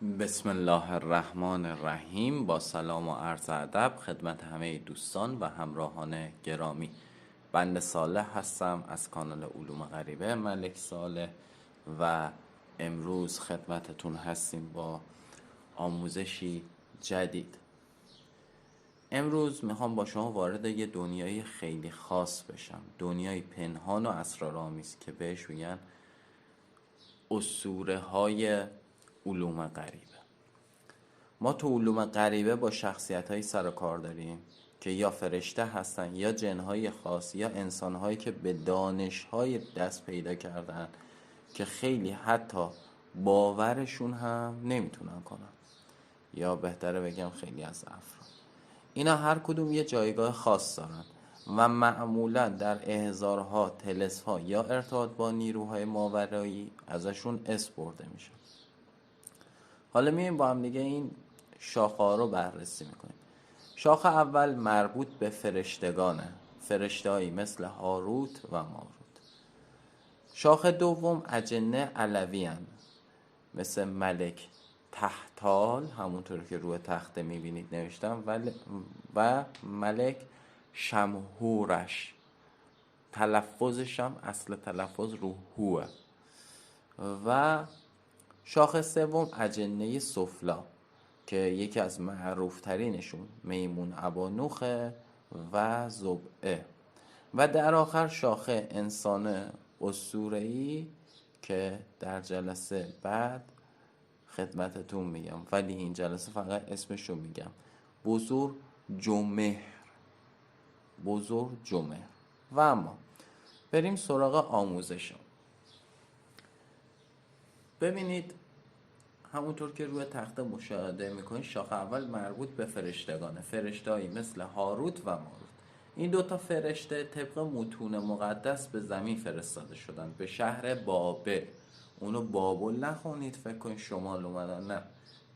بسم الله الرحمن الرحیم. با سلام و عرض ادب خدمت همه دوستان و همراهان گرامی. بنده صالح هستم از کانال علوم غریبه ملک صالح و امروز خدمتتون هستیم با آموزشی جدید. امروز میخوام با شما وارد یه دنیای خیلی خاص بشم، دنیای پنهان و اسرارآمیز که بهش میگن اسطوره های علوم غریبه. ما تو علوم غریبه با شخصیت سر و کار داریم که یا فرشته هستن یا جنهای خاص یا انسانهایی که به دانشهای دست پیدا کردن که خیلی حتی باورشون هم نمیتونن کنن، یا بهتره بگم خیلی از افراد اینا هر کدوم یه جایگاه خاص دارن و معمولا در احضارها، طلسم‌ها یا ارتباط با نیروهای ماورایی ازشون اسم برده میشه. حالا میایم با هم دیگه این شاخه ها رو بررسی میکنیم. شاخه اول مربوط به فرشتگانه، فرشتهایی مثل هاروت و ماروت. شاخه دوم اجنه علوی هن، مثل ملک تحتال، همونطور که روی تخته میبینید نوشتم، و ملک شمهورش، تلفظش هم اصل تلفظ روحوه. و شاخه سوم اجنه سفلا که یکی از معروف ترینشون میمون ابانوخه و زبعه. و در آخر شاخه انسان اسطوره‌ای که در جلسه بعد خدمتتون میگم، ولی این جلسه فقط اسمشو میگم، بزرگ جمهر. بزرگ جمهر. و اما بریم سراغ آموزشم. ببینید همونطور که روی تخته مشاهده میکنید، شاخه اول مربوط به فرشتگانه، فرشتهایی مثل هاروت و ماروت. این دوتا فرشته طبق متون مقدس به زمین فرستاده شدن، به شهر بابل. اونو بابل نخونید فکر کنید شمال اومدن، نه،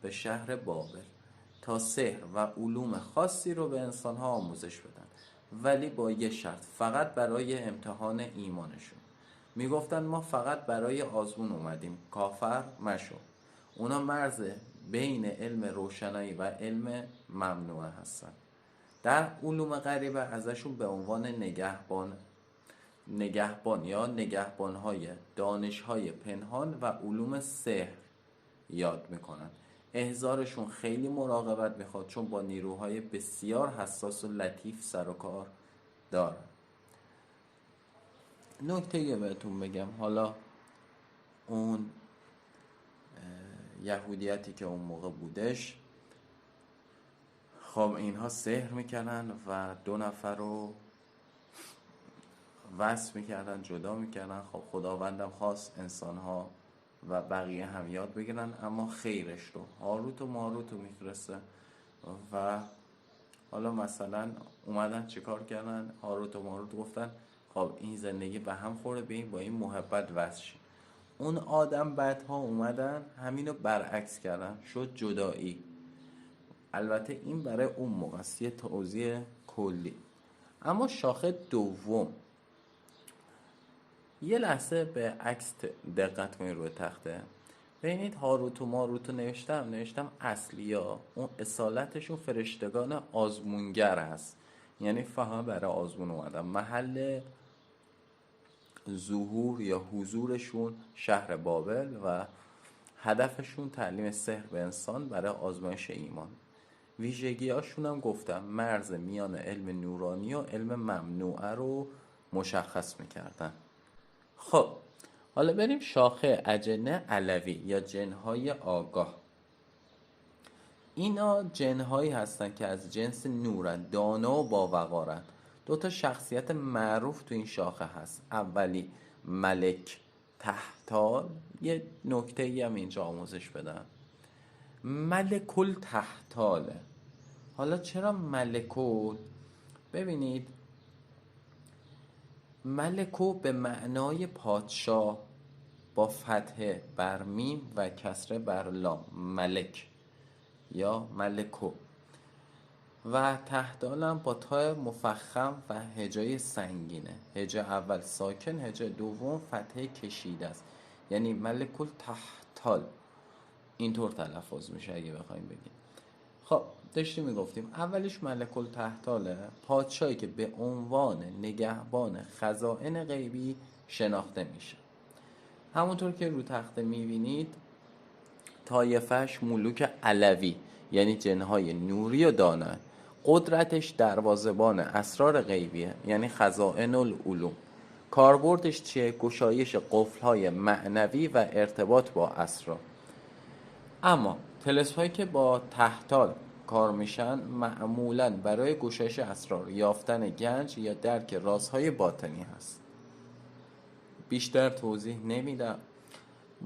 به شهر بابل، تا سحر و علوم خاصی رو به انسانها آموزش بدن، ولی با یه شرط، فقط برای امتحان ایمانشون. میگفتن ما فقط برای آزمون اومدیم، کافر مشو. اونا مرز بین علم روشنایی و علم ممنوعه هستن. در علوم غریبه ازشون به عنوان نگهبان یا نگهبانهای دانشهای پنهان و علوم سحر یاد میکنن. احضارشون خیلی مراقبت میخواد، چون با نیروهای بسیار حساس و لطیف سر و کار دارن. نکته یه بهتون بگم، حالا اون یهودیتی که اون موقع بودش، خب اینها سحر میکنن و 2 نفر رو وصل میکردن، جدا میکردن. خب خداوندم خواست انسانها و بقیه هم یاد بگیرن، اما خیرش رو هاروت و ماروت رو میفرسته. و حالا مثلا اومدن چیکار کردن؟ هاروت و ماروت گفتن خب این زندگی به هم خورده، بیاییم با این محبت وصل شیم. اون آدم بعدها اومدن همینو برعکس کردن، شد جدایی. البته این برای اون موقع است، یه توضیح کلی. اما شاخه دوم، یه لحظه به عکس دقت کنید روی تخته. ببینید هاروت و ماروت رو نوشتم اصلیا، اون اصالتشون فرشتگان آزمونگر هست، یعنی فقط برای آزمون اومدن. محل ظهور یا حضورشون شهر بابل و هدفشون تعلیم سحر به انسان برای آزمایش ایمان. ویژگی هاشون هم گفتم مرز میان علم نورانی و علم ممنوعه رو مشخص میکردن. خب حالا بریم شاخه اجنه علوی یا جنهای آگاه. اینا جنهایی هستن که از جنس نورن، دانا و باوقارن. 2 تا شخصیت معروف تو این شاخه هست. اولی ملک تحتال. یه نکته ای هم اینجا آموزش بدم، ملکل تحتاله. حالا چرا ملکول؟ ببینید ملکو به معنای پادشاه با فتحه بر میم و کسره بر لام، ملک یا ملکو. و تحتالم با تای مفخم و هجای سنگینه، هجا اول ساکن، هجا دوم فتحه کشیده است، یعنی ملکل تحتال. اینطور تلفظ میشه اگه بخوایم بگیم. خب داشتیم میگفتیم اولش ملک التحتاله، پادشاهی که به عنوان نگهبان خزائن غیبی شناخته میشه. همونطور که رو تخته میبینید طایفش ملوک علوی یعنی جنهای نوری و دانا، قدرتش دروازه‌بان اسرار غیبیه یعنی خزائن العلوم. کاربردش چیه؟ گشایش قفل‌های معنوی و ارتباط با اسرار. اما طلسم‌هایی که با تحتال کار میشن معمولاً برای گشایش اسرار، یافتن گنج یا درک رازهای باطنی هست. بیشتر توضیح نمیدم.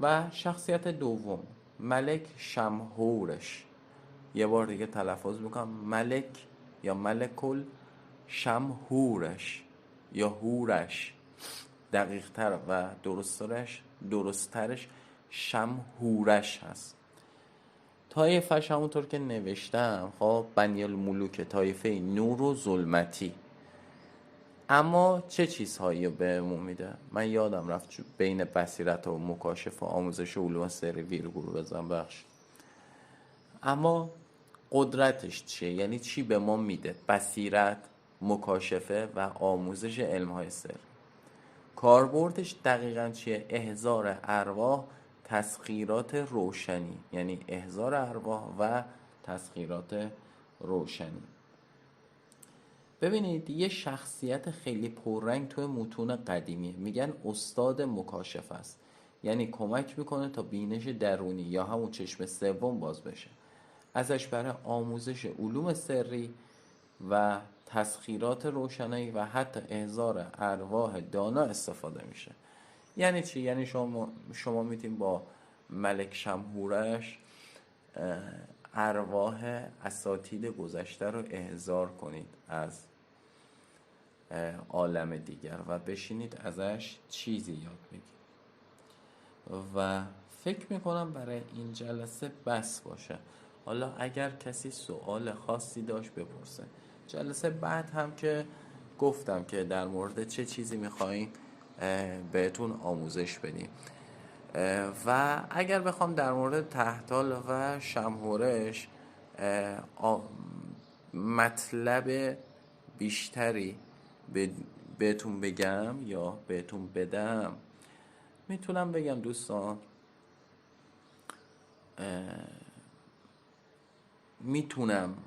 و شخصیت دوم ملک شمهورش، یه بار دیگه تلفظ میکنم، ملک یا ملکل شمهورش یا هورش، دقیق تر و درستترش شمهورش هست. طایفش همونطور که نوشتم خب بنی الملوک، طایفه نور و ظلمتی. اما چه چیزهایی بهمون میده؟ من یادم رفت بین بصیرت و مکاشفه و آموزش علوم سری ویرگول بزن بخش. اما قدرتش چیه؟ یعنی چی به ما میده؟ بصیرت، مکاشفه و آموزش علمهای سری. کاربردش دقیقاً چیه؟ احضار ارواح، تسخیرات روشنی، یعنی احضار ارواح و تسخیرات روشنی. ببینید یه شخصیت خیلی پررنگ توی متون قدیمی میگن استاد مکاشفه است، یعنی کمک میکنه تا بینش درونی یا همون چشم سوم باز بشه. ازش برای آموزش علوم سری و تسخیرات روشنایی و حتی احضار ارواح دانا استفاده میشه. یعنی چی؟ یعنی شما میتونید با ملک شمهورش ارواح اساتید گذشته رو احضار کنید از عالم دیگر و بشینید ازش چیزی یاد بگیرید. و فکر میکنم برای این جلسه بس باشه. حالا اگر کسی سوال خاصی داشت بپرسه. جلسه بعد هم که گفتم که در مورد چه چیزی میخواییم بهتون آموزش بدیم. و اگر بخوام در مورد تحتال و شمهورش مطلب بیشتری بهتون بگم یا بهتون بدم، میتونم بگم دوستان میتونم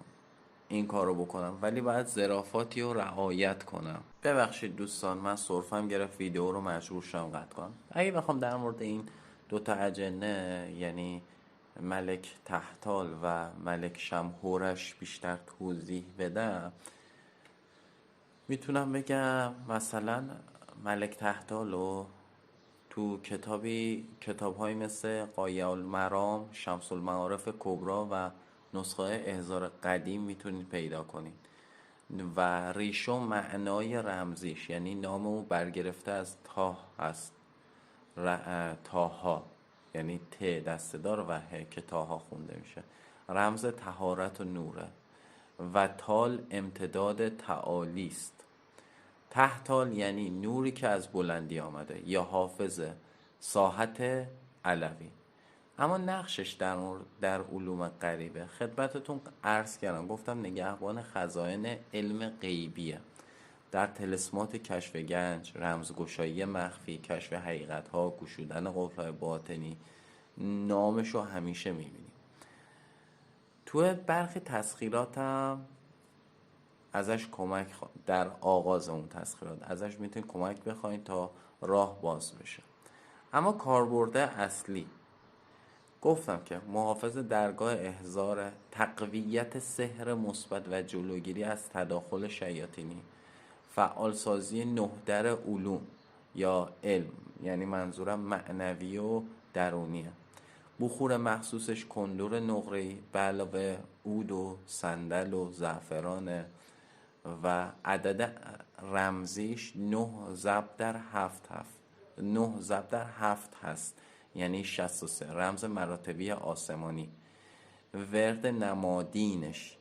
این کارو بکنم، ولی باید ظرافاتی رو رعایت کنم. ببخشید دوستان، من سرفم گرفت ویدیو رو مجبور شدم قطع کنم. اگه بخوام در مورد این دوتا اجنه یعنی ملک تحتال و ملک شمهورش بیشتر توضیح بدم، میتونم بگم مثلا ملک تحتال رو تو کتاب‌هایی مثل غایة المرام، شمس المعارف کبری و نسخه احضار قدیم میتونید پیدا کنید. و ریشه معنای رمزیش یعنی نام او برگرفته از تاه هست، تاها یعنی ت دسته‌دار و ه که تاها خونده میشه، رمز طهارت و نوره. و تال امتداد تعالی است. تحتال یعنی نوری که از بلندی آمده یا حافظه، ساحت علوی. اما نقشش در علوم غریبه خدمتتون عرض کردم، گفتم نگهبان خزائن علم غیبیه. در طلسمات کشف گنج، رمزگشایی مخفی، کشف حقیقت‌ها، گشودن قفل‌های باطنی، نامشو همیشه میبینیم. تو برخی تسخیراتم ازش کمک در آغاز اون تسخیرات ازش میتونید کمک بخواید تا راه باز بشه. اما کاربرد اصلی گفتم که محافظ درگاه احضار، تقویت سحر مثبت و جلوگیری از تداخل شیاطینی، فعالسازی 9 در علوم یا علم، یعنی منظورم معنوی و درونیه. بخور مخصوصش کندور نقره‌ای به علاوه عود و صندل و زعفرانه و عدد رمزیش 9 ضرب در 7 هست یعنی 63، رمز مراتبی آسمانی. ورد نمادینش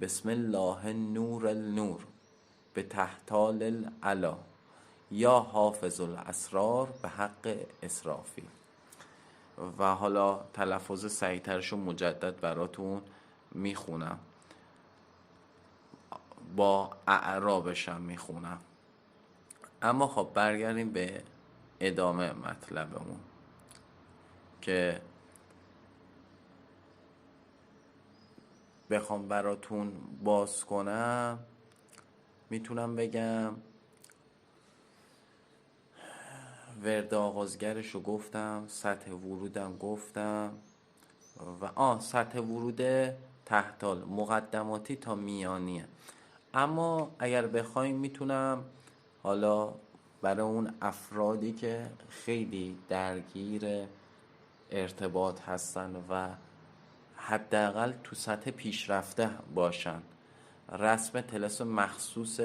بسم الله نور النور به تحتال العلا یا حافظ الاسرار به حق اسرافی. و حالا تلفظ سعیترشو مجدد براتون میخونم، با اعرابشم میخونم. اما خب برگردیم به ادامه مطلبمون که بخوام براتون باز کنم. میتونم بگم ورد آغازگرشو گفتم، سطح ورودم گفتم و سطح ورود تحتال مقدماتی تا میانیه. اما اگر بخوایم میتونم حالا برای اون افرادی که خیلی درگیر ارتباط هستن و حداقل تو سطح پیشرفته باشن، رسم طلسم مخصوص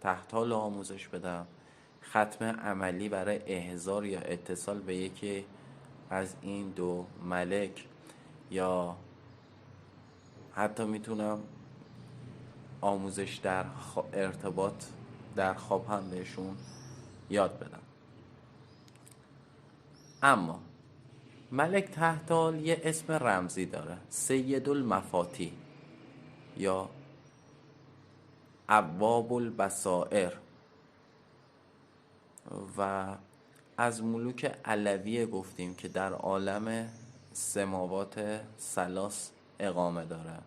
تحتال آموزش بدم، ختم عملی برای احضار یا اتصال به یکی از این دو ملک، یا حتی میتونم آموزش در ارتباط در خواب هم بهشون یاد بدم. اما ملک تحتال یه اسم رمزی داره، سید المفاتیح یا ابواب البصائر، و از ملوک علویه گفتیم که در عالم سماوات ثلاث اقامه داره،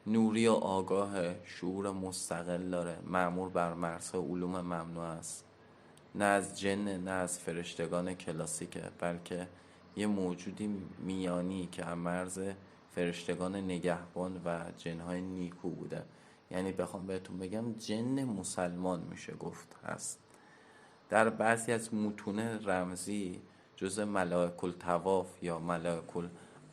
نوری و آگاه، شعور مستقل داره، مأمور بر مرز علوم ممنوع است، نه از جن نه از فرشتگان کلاسیکه، بلکه یه موجودی میانی که از مرز فرشتگان نگهبان و جنهای نیکو بوده. یعنی بخوام بهتون بگم جن مسلمان میشه گفت هست. در بعضی از متون رمزی جز ملائک الطواف یا ملائک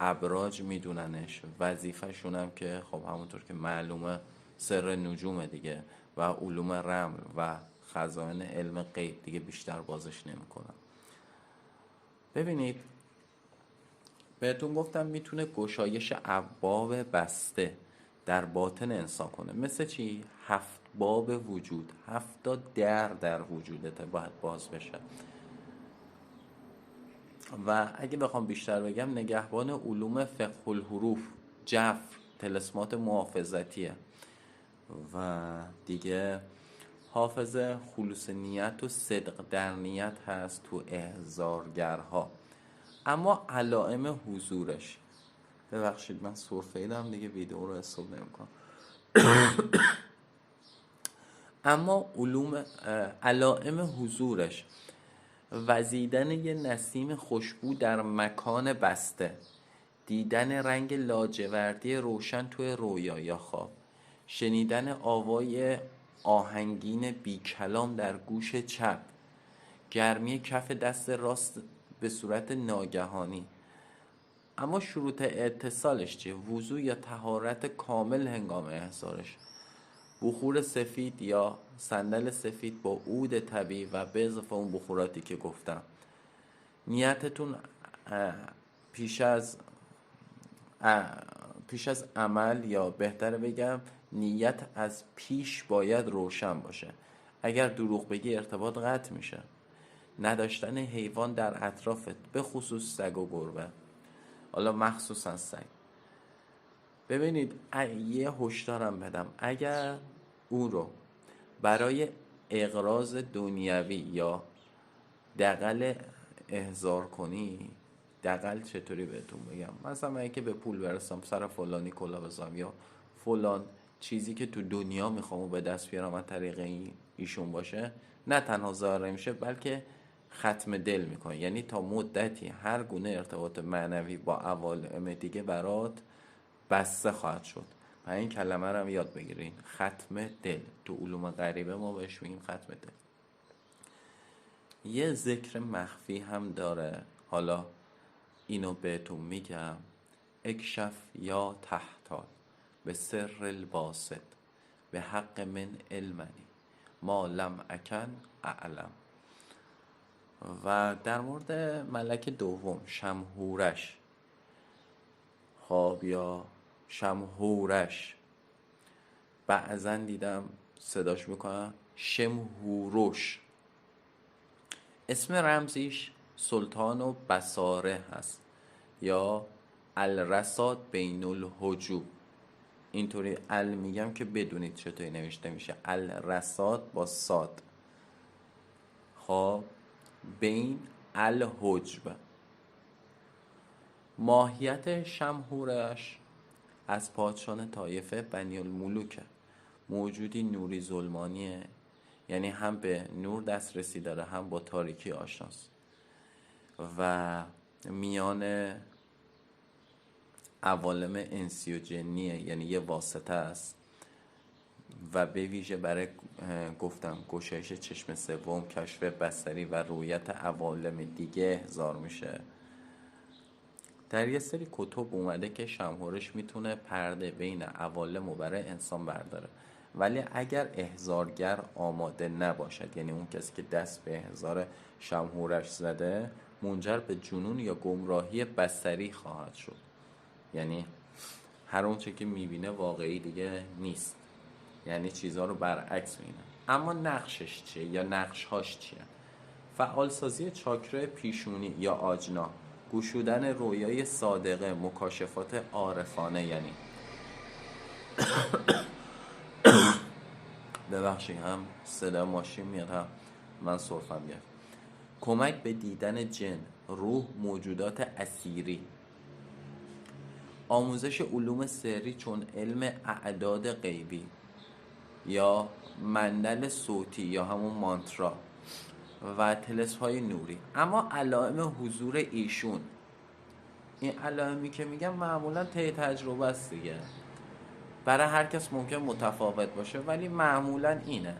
الابراج میدوننش. وظیفه‌شون هم که خب همونطور که معلومه سر نجوم دیگه و علوم رمل و خزائن علم غیب دیگه بیشتر بازش نمیکنم. ببینید بهتون گفتم میتونه گشایش ابواب بسته در باطن انسان کنه. مثل چی؟ 7 باب وجود، 7 در وجودت باید باز بشه. و اگه بخوام بیشتر بگم نگهبان علوم فقه الحروف، جفر، طلسمات محافظتیه و دیگه حافظ خلوص نیت و صدق در نیت هست تو احضارگرها. اما علائم حضورش، ببخشید من سرفیدم دیگه ویدیو رو حساب نمی‌کنم. اما علائم حضورش: وزیدن یه نسیم خوشبو در مکان بسته، دیدن رنگ لاجوردی روشن توی رویا یا خواب، شنیدن آوای آهنگین بی کلام در گوش چپ، گرمی کف دست راست به صورت ناگهانی. اما شروط اتصالش چیه؟ وضو یا طهارت کامل هنگام احضارش، بخور سفید یا صندل سفید با عود طبیعی و به اضافه اون بخوراتی که گفتم. نیتتون پیش از عمل، یا بهتره بگم نیت از پیش باید روشن باشه. اگر دروغ بگی ارتباط قطع میشه. نداشتن حیوان در اطرافت، به خصوص سگ و گربه، حالا مخصوصا سگ. ببینید یه هشدارم بدم، اگر او رو برای اغراض دنیوی یا دغل احضار کنی، دغل چطوری بهتون بگم، مثلا من که به پول برسم سر فلانی کلا بزنم یا فلان چیزی که تو دنیا میخوام و به دست بیارم از طریق ایشون باشه، نه تنها ظاهر میشه بلکه ختم دل میکنه. یعنی تا مدتی هر گونه ارتباط معنوی با عوالم دیگه برات بسته خواهد شد. و این کلمه رو هم یاد بگیرین، ختم دل. تو علوم غریبه ما بهش میگیم ختم دل. یه ذکر مخفی هم داره، حالا اینو بهتون میگم: اکشف یا تحتال به سر الباسط به حق من علمنی ما لم اکن اعلم. و در مورد ملک دوم شمهورش، خب یا شمهورش، بعضا دیدم صداش میکنن شمهوروش. اسم رمزیش سلطان و بصاره هست یا الرصاد بین الحجوب. اینطوری میگم که بدونید چطوری نوشته میشه. الرصاد با صاد، خب بین الحجب. ماهیت شمهورش از پادشان طایفه بنی الملوکه. موجودی نوری ظلمانیه، یعنی هم به نور دسترسی داره هم با تاریکی آشناست و میان عوالم انسی و جنیه، یعنی یه واسطه است و به ویژه برای گفتم گشایش چشم سوم، کشف بصری و رویت عوالم دیگه احضار میشه. در یه سری کتب اومده که شمهورش میتونه پرده بین عوالم رو برای انسان برداره، ولی اگر احضارگر آماده نباشد، یعنی اون کسی که دست به احضار شمهورش زده، منجر به جنون یا گمراهی بصری خواهد شد. یعنی هر اون چه که میبینه واقعی دیگه نیست، یعنی چیزها رو برعکس میبینه. اما نقشش چیه یا نقشهاش چیه؟ فعالسازی چاکرای پیشونی یا آجنا، گشودن رویای صادقه، مکاشفات عارفانه، یعنی ببخشید هم صدا ماشین میاد هم من سرفم گرفت. کمک به دیدن جن، روح، موجودات اسیری. آموزش علوم سری چون علم اعداد غیبی یا مندل صوتی یا همون مانترا و طلسم های نوری. اما علائم حضور ایشون، این علائمی که میگم معمولا طی تجربه است دیگه، برای هر کس ممکن متفاوت باشه، ولی معمولا اینه: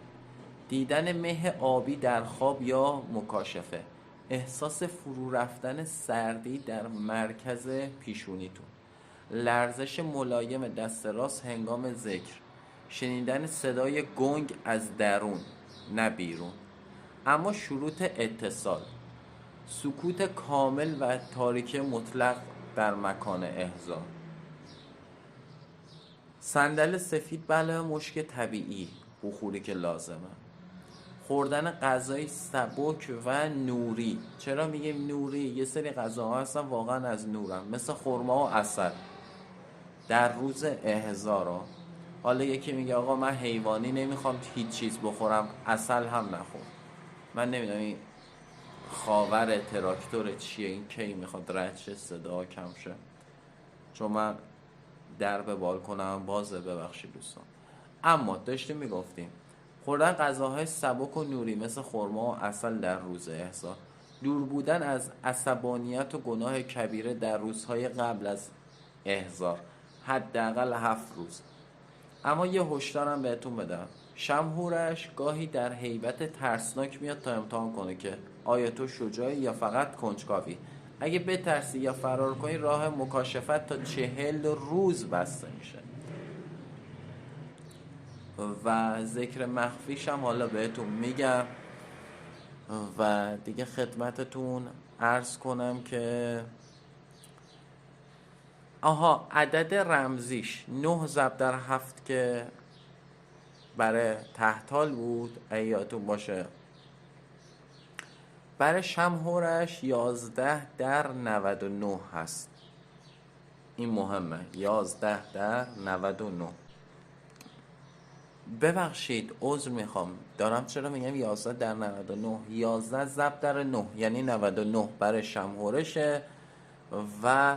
دیدن مه آبی در خواب یا مکاشفه، احساس فرو رفتن سردی در مرکز پیشونیتون، لرزش ملایم دست راست هنگام ذکر، شنیدن صدای گنگ از درون نه بیرون. اما شروط اتصال: سکوت کامل و تاریکی مطلق در مکان احضار. صندل سفید بله مشک طبیعی، بخوری که لازمه. خوردن غذای سبک و نوری. چرا میگیم نوری؟ یه سری غذاها هستن واقعا از نورن، مثل خرما و عسل در روز احضار. حالا یکی میگه آقا من حیوانی نمیخوام هیچ چیز بخورم، عسل هم نخور. من نمیدونم این خاور تراکتور چیه، این کی میخواد رد شه، صدا کم شه، چون من درب بالکنم بازه، ببخشید دوستان. اما داشتیم میگفتیم خوردن غذاهای سبک و نوری مثل خرما و عسل در روز احضار. دور بودن از عصبانیت و گناه کبیره در روزهای قبل از احضار، حداقل 7 روز. اما یه هشدارم بهتون بدم: شمهورش گاهی در هیبت ترسناک میاد تا امتحان کنه که آیا تو شجاعی یا فقط کنجکاوی. اگه بترسی یا فرار کنی، راه مکاشفت تا 40 روز بسته میشه. و ذکر مخفیش هم حالا بهتون میگم. و دیگه خدمتتون عرض کنم که عدد رمزیش 9 ضرب در 7 که برای تحتال بود، یادتون باشه. برای شمهورش 11 در 99 هست. این مهمه، 11 در 99. ببخشید عذر میخوام، دارم چرا میگم 11 در 99؟ 11 ضرب در 9 یعنی 99 برای شمهورشه و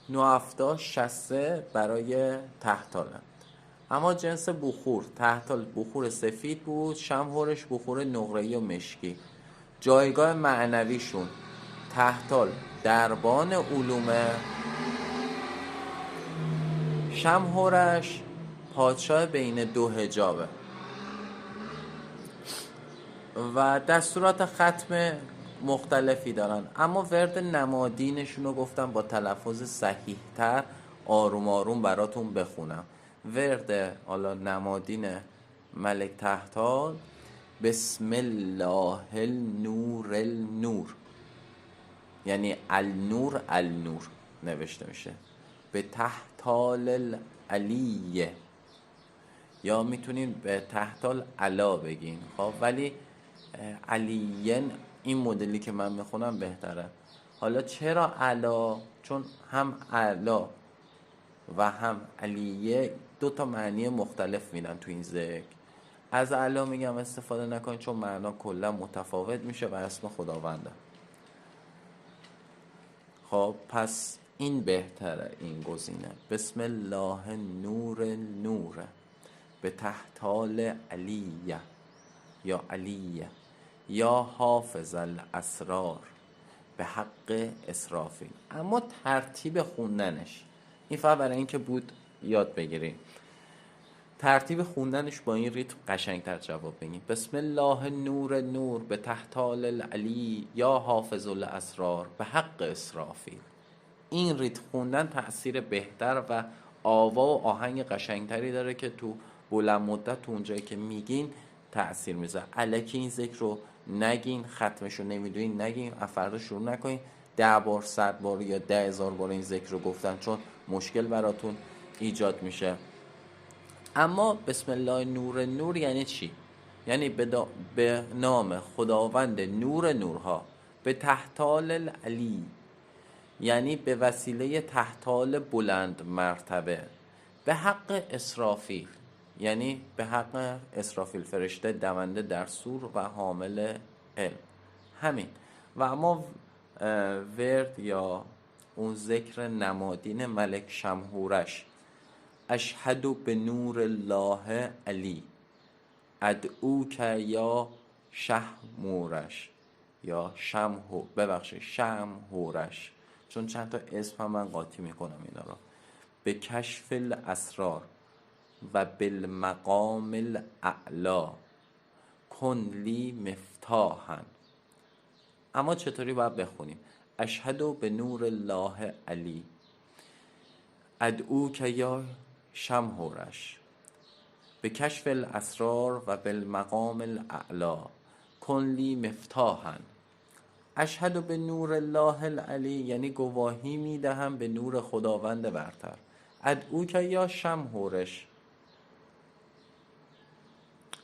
9 63 برای تحتالن. اما جنس بخور، تحتال بخور سفید بود، شمهورش بخور نقره‌ای و مشکی. جایگاه معنویشون تحتال دربان علومه، شمهورش پادشاه بین 2 حجابه و دستورات ختم مختلفی دارن. اما ورد نمادینشون رو گفتم با تلفظ صحیح تر آروم آروم براتون بخونم. ورد حالا نمادین ملک تحتال: بسم الله النور النور، یعنی النور النور نوشته میشه، به تحتال العلیه، یا میتونین به تحتال علا بگین، خب ولی علیین این مدلی که من میخونم بهتره. حالا چرا علا؟ چون هم علا و هم علیه 2 تا معنی مختلف میدن تو این ذکر. از علا میگم استفاده نکنید چون معنا کلا متفاوت میشه و اسم خداونده. خب پس این بهتره، این گزینه. بسم الله نور نور به تحتال علیه یا علیه یا حافظ الاسرار به حق اسرافیل. اما ترتیب خوندنش این فقط برای این که بود یاد بگیریم. ترتیب خوندنش با این ریتم قشنگتر جواب بگیم. بسم الله نور نور به تحتال العلی یا حافظ الاسرار به حق اسرافیل. این ریتم خوندن تأثیر بهتر و آوا و آهنگ قشنگتری داره که تو بلند مدت تو اونجایی که میگین تأثیر میذاره. الکی این ذکر رو نگین، ختمش رو نمیدونین نگین، فردا شروع نکنین 10 بار 100 بار یا 10,000 بار این ذکر رو گفتن، چون مشکل براتون ایجاد میشه. اما بسم الله نور نور یعنی چی؟ یعنی به نام خداوند نور نورها، به تحتال العلی یعنی به وسیله تحتال بلند مرتبه، به حق اسرافیل یعنی به حق اسرافیل فرشته دونده در سور و حامل علم. همین. و اما ورد یا اون ذکر نمادین ملک شمهورش، اشهد به نور الله علی ادعوک یا شهمورش یا شمهورش، چون چند تا اسم هم من قاطی میکنم اینا رو. به کشف الاسرار و بالمقام الاعلا کن لی مفتاحا. اما چطوری باید بخونیم؟ اشهد به نور الله علی ادعوک یا شمهورش به کشف الاسرار و بالمقام الاعلا کن لی مفتاحا. اشهد به نور الله العلی یعنی گواهی میدهم به نور خداوند برتر. ادعوک یا شمهورش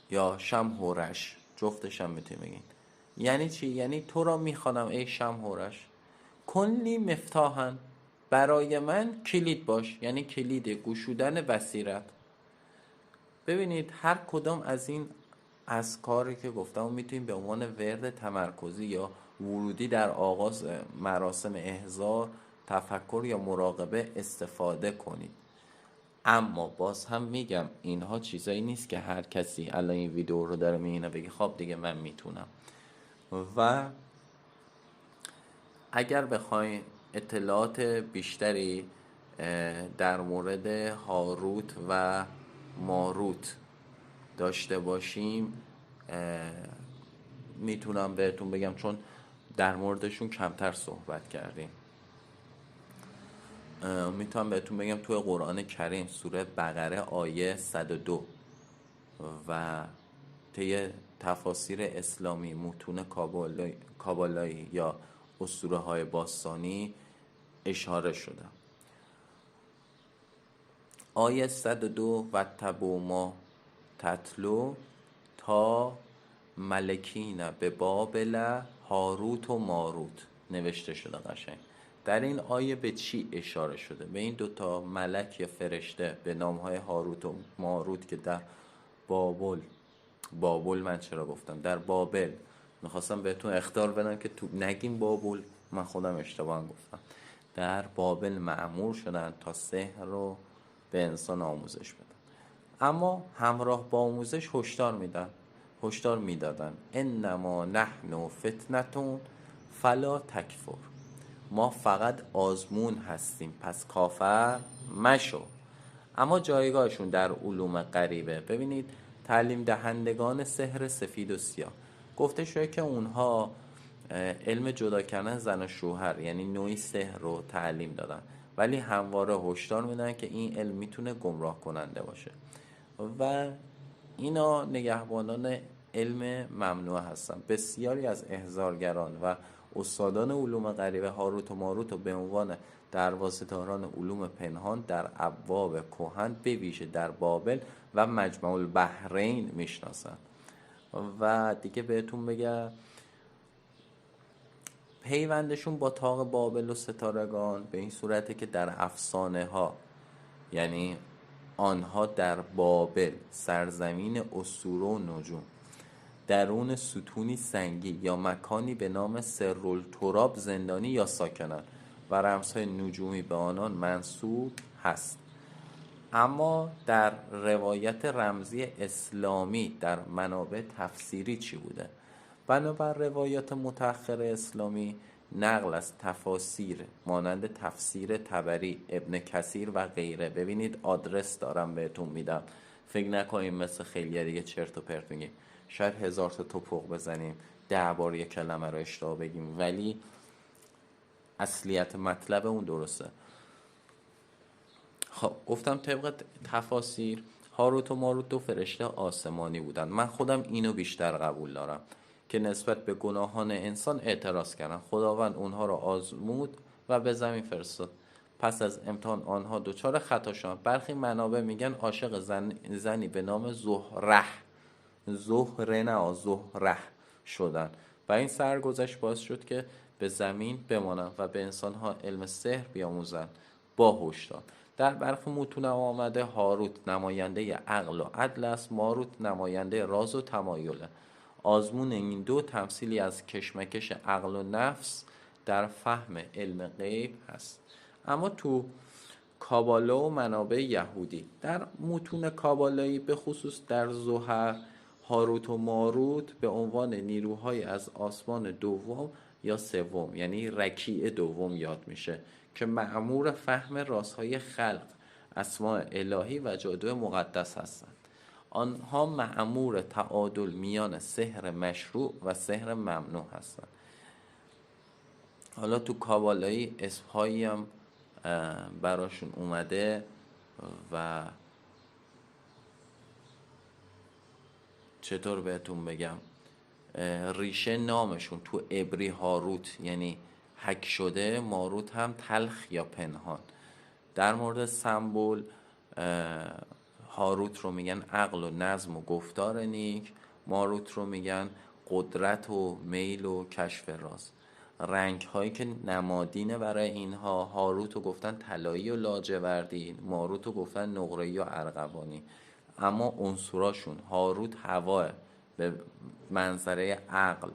یا شمهورش، جفتش هم میتونی بگین. یعنی چی؟ یعنی تو را میخوانم ای شمهورش، کن لی مفتاحا برای من کلید باش، یعنی کلید گشودن بصیرت. ببینید هر کدام از این اذکاری که گفتم میتونیم به عنوان ورد تمرکزی یا ورودی در آغاز مراسم احضار، تفکر یا مراقبه استفاده کنید. اما باز هم میگم اینها چیزایی نیست که هر کسی الان این ویدیو رو داره میبینه بگی خب دیگه من میتونم. و اگر بخواین اطلاعات بیشتری در مورد هاروت و ماروت داشته باشیم میتونم بهتون بگم، چون در موردشون کمتر صحبت کردیم. میتونم بهتون بگم توی قرآن کریم سوره بقره آیه 102 و طی تفاسیر اسلامی متون کابالایی یا اسطوره های باستانی اشاره شده. آیه 102 و تبو ما تتلو تا ملکین به بابل هاروت و ماروت نوشته شده. قشنگ در این آیه به چی اشاره شده؟ به این 2 تا ملک یا فرشته به نامهای هاروت و ماروت که در بابل من چرا گفتم در بابل، میخواستم بهتون اخطار بدم که تو نگیم بابل، من خودم اشتباه گفتم، در بابل مأمور شدن تا سحر رو به انسان آموزش بدن. اما همراه با آموزش هشدار میدادن انما نحن فتنتون فلا تکفر، ما فقط آزمون هستیم پس کافر مشو. اما جایگاهشون در علوم غریبه، ببینید تعلیم دهندگان سحر سفید و سیاه، گفته شده که اونها علم جدا کردن زن و شوهر یعنی نوعی سحر رو تعلیم دادن، ولی همواره هشدار میدن که این علم میتونه گمراه کننده باشه و اینا نگهبانان علم ممنوع هستن. بسیاری از احضارگران و استادان علوم غریبه هاروت و ماروت رو به عنوان دروازه‌داران علوم پنهان در ابواب کهن به ویژه در بابل و مجمع البحرین میشناسن. و دیگه بهتون بگم پیوندشون با طاق بابل و ستارگان به این صورته که در افسانه ها، یعنی آنها در بابل، سرزمین اسطوره و نجوم، درون ستونی سنگی یا مکانی به نام سرالتراب زندانی یا ساکنند و رمزهای نجومی به آنان منسوب هست. اما در روایت رمزی اسلامی در منابع تفسیری چی بوده؟ بنابر روایات متأخر اسلامی نقل از تفاسیر مانند تفسیر طبری، ابن کثیر و غیره، ببینید آدرس دارم بهتون میدم، فکر نکنیم مثل خیلی دیگه چرت و پرت میگیم، شاید 1000 تا توپق بزنیم، 10 بار یک کلمه رو اشتباه بگیم، ولی اصلیت مطلب اون درسته. خب گفتم طبق تفاسیر هاروت و ماروت 2 فرشته آسمانی بودن. من خودم اینو بیشتر قبول دارم که نسبت به گناهان انسان اعتراض کردن، خداوند اونها رو آزمود و به زمین فرستاد. پس از امتحان آنها دچار خطا شدند. برخی منابع میگن عاشق زنی به نام زهره نه زهره شدن و این سرگذشت باعث شد که به زمین بمانند و به انسانها علم سحر بیاموزند با هشدار. در برخی متون آمده هاروت نماینده عقل و عدل است، ماروت نماینده راز و تمایله. آزمون این 2 تمثیلی از کشمکش عقل و نفس در فهم علم غیب هست. اما تو کاباله و منابع یهودی، در متون کابالایی به خصوص در زهر، هاروت و ماروت به عنوان نیروهای از آسمان دوم یا سوم، یعنی رکیع دوم یاد میشه که مأمور فهم رازهای خلق، اسماء الهی و جادو مقدس هستند. آنها مأمور تعادل میان سحر مشروع و سحر ممنوع هستند. حالا تو کابالایی اسمهایی هم براشون اومده و چطور بهتون بگم، ریشه نامشون تو عبری هاروت یعنی حک شده، ماروت هم تلخ یا پنهان. در مورد سمبل هاروت رو میگن عقل و نظم و گفتار نیک، ماروت رو میگن قدرت و میل و کشف راز. رنگ هایی که نمادینه برای اینها، هاروت رو گفتن طلایی و لاجوردی، ماروت رو گفتن نقره‌ای و ارغوانی. اما عنصراشون هاروت هواه به منظره عقل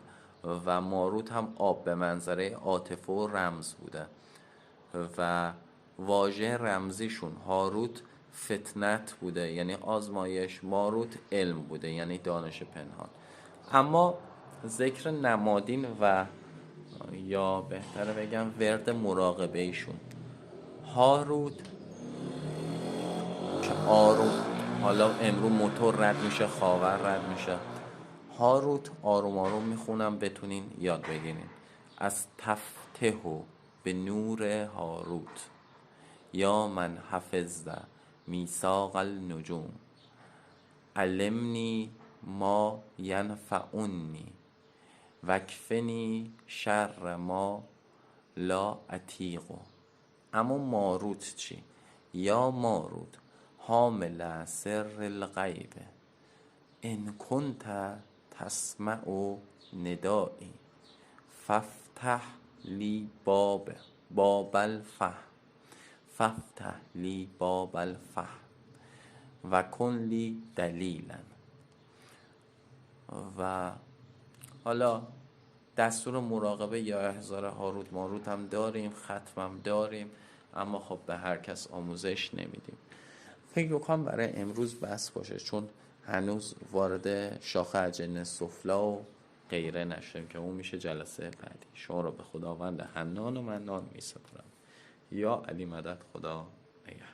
و ماروت هم آب به منظره عاطفه و رمز بوده و واژه رمزیشون هاروت فتنت بوده یعنی آزمایش، ماروت علم بوده یعنی دانش پنهان. اما ذکر نمادین و یا بهتره بگم ورد مراقبه ایشون، هاروت که آروم، حالا امرو موتور رد میشه، خاور رد میشه، هاروت آروم آروم میخونم بتونین یاد بگیرین. از تفتهو به نور هاروت یا من حفظ میثاق النجوم، علمنی ما ینفعنی وکفنی شر ما لا اطیق. اما ماروت چی؟ یا ماروت حامل سر الغیب ان کنت تسمع ندایی فافتح لی باب الفهم فافتح لی باب الفهم و کن لی دلیلا. و حالا دستور مراقبه یا احضار هاروت ماروت هم داریم، ختمم داریم، اما خب به هر کس آموزش نمیدیم. فکر کنم برای امروز بس باشه، چون هنوز وارد شاخه اجنه سفلا و غیره نشدیم که اون میشه جلسه بعدی. شما رو به خداوند حنان و منان می سپارم. یا علی مدد، خدا نگهدار.